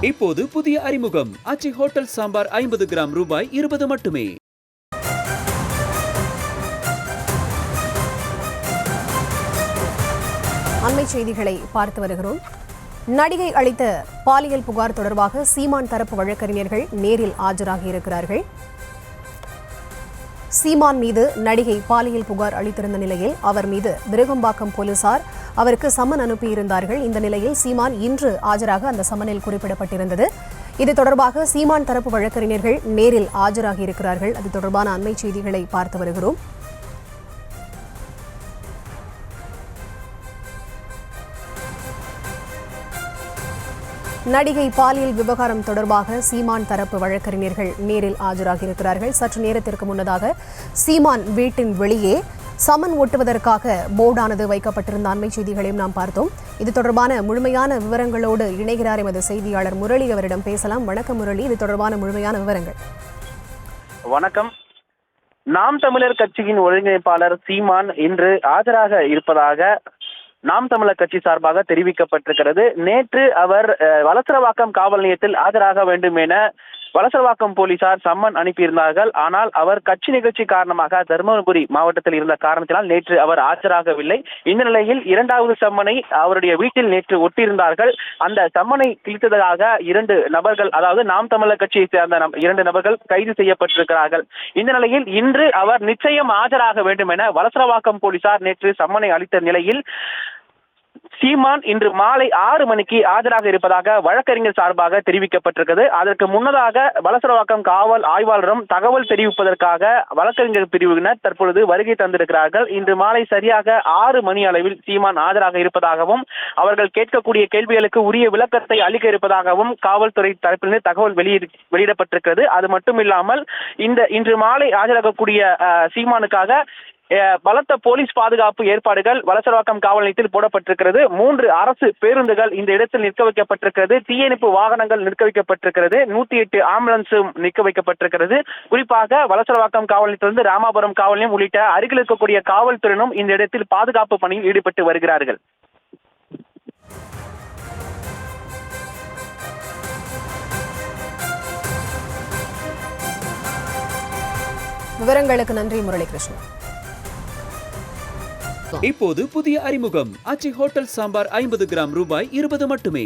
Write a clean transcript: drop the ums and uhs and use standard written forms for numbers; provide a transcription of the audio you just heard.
இப்போது புதிய அறிமுகம் அச்சி ஹோட்டல் சாம்பார் 50 கிராம் ரூபாய் 20 மட்டுமே. அண்மை செய்திகளை பார்த்து வருகிறோம். நடிகை அளித்த பாலியல் புகார் தொடர்பாக சீமான் தரப்பு வழக்கறிஞர்கள் நேரில் ஆஜராகி இருக்கிறார்கள். சீமான் மீது நடிகை பாலியல் புகார் அளித்திருந்த நிலையில் அவர் மீது விருகம்பாக்கம் போலீசார் அவருக்கு சம்மன் அனுப்பியிருந்தார்கள். இந்த நிலையில் சீமான் இன்று ஆஜராக அந்த சம்மனில் குறிப்பிடப்பட்டிருந்தது. இது தொடர்பாக சீமான் தரப்பு வழக்கறிஞர்கள் நேரில் ஆஜராகி இருக்கிறார்கள். அது தொடர்பான அண்மை செய்திகளை பார்த்து வருகிறோம். நடிகை பாலியல் விவகாரம் தொடர்பாக சீமான் தரப்பு வழக்கறிஞர்கள் நேரில் ஆஜராகியிருக்கிறார்கள். சற்று நேரத்திற்கு முன்னதாக சீமான் வீட்டின் வெளியே சமன் ஒட்டுவதற்காக போர்டானது வைக்கப்பட்டிருந்த அண்மை செய்திகளையும் நாம் பார்த்தோம். இது தொடர்பான முழுமையான விவரங்களோடு இணைகிறார் எமது செய்தியாளர் முரளி. அவரிடம் பேசலாம். வணக்கம் முரளி, இது தொடர்பான முழுமையான விவரங்கள். வணக்கம். நாம் தமிழர் கட்சியின் ஒருங்கிணைப்பாளர் சீமான் இன்று ஆஜராக இருப்பதாக நாம் தமிழர் கட்சி சார்பாக தெரிவிக்கப்பட்டிருக்கிறது. நேற்று அவர் வலசரவாக்கம் காவல் நிலையத்தில் ஆஜராக வேண்டும் என வலசரவாக்கம் போலீசார் சம்மன் அனுப்பியிருந்தார்கள். ஆனால் அவர் கட்சி நிகழ்ச்சி காரணமாக தருமபுரி மாவட்டத்தில் இருந்த காரணத்தினால் நேற்று அவர் ஆஜராகவில்லை. இந்த நிலையில் இரண்டாவது சம்மனை அவருடைய வீட்டில் நேற்று ஒட்டியிருந்தார்கள். அந்த சம்மனை கிழித்ததாக 2 நபர்கள், அதாவது நாம் தமிழர் கட்சியை சேர்ந்த 2 நபர்கள் கைது செய்யப்பட்டிருக்கிறார்கள். இந்த நிலையில் இன்று அவர் நிச்சயம் ஆஜராக வேண்டும் என வலசரவாக்கம் போலீசார் நேற்று சம்மனை அளித்த நிலையில் சீமான் இன்று மாலை 6 மணிக்கு ஆஜராக இருப்பதாக வழக்கறிஞர் சார்பாக தெரிவிக்கப்பட்டிருக்கிறது. அதற்கு முன்னதாக வலசரவாக்கம் காவல் ஆய்வாளரும் தகவல் தெரிவிப்பதற்காக வழக்கறிஞர் பிரிவினர் தற்பொழுது வருகை தந்திருக்கிறார்கள். இன்று மாலை சரியாக 6 மணி அளவில் சீமான் ஆஜராக இருப்பதாகவும் அவர்கள் கேட்கக்கூடிய கேள்விகளுக்கு உரிய விளக்கத்தை அளிக்க இருப்பதாகவும் காவல்துறை தரப்பிலிருந்து தகவல் வெளியிடப்பட்டிருக்கிறது. அது மட்டும் இல்லாமல் இன்று மாலை ஆஜராகக்கூடிய சீமானுக்காக பலத்த போலீஸ் பாதுகாப்பு ஏற்பாடுகள் வலசரவாக்கம் காவல் நிலையத்தில் போடப்பட்டிருக்கிறது. 3 அரசு பேருந்துகள் இந்த இடத்தில் நிற்க வைக்கப்பட்டிருக்கிறது. தீயணைப்பு வாகனங்கள் நிற்க வைக்கப்பட்டிருக்கிறது. 108 ஆம்புலன்ஸும் நிற்க வைக்கப்பட்டிருக்கிறது. குறிப்பாக வலசரவாக்கம் காவல் நிலையத்திலிருந்து ராமாபுரம் காவல் நிலையம் உள்ளிட்ட அருகில் இருக்கக்கூடிய காவல்துறையினரும் இந்த இடத்தில் பாதுகாப்பு பணியில் ஈடுபட்டு வருகிறார்கள். விவரங்களுக்கு நன்றி முரளிகிருஷ்ணன். இப்போது புதிய அறிமுகம் அச்சி ஹோட்டல் சாம்பார் 50 கிராம் ரூபாய் 20 மட்டுமே.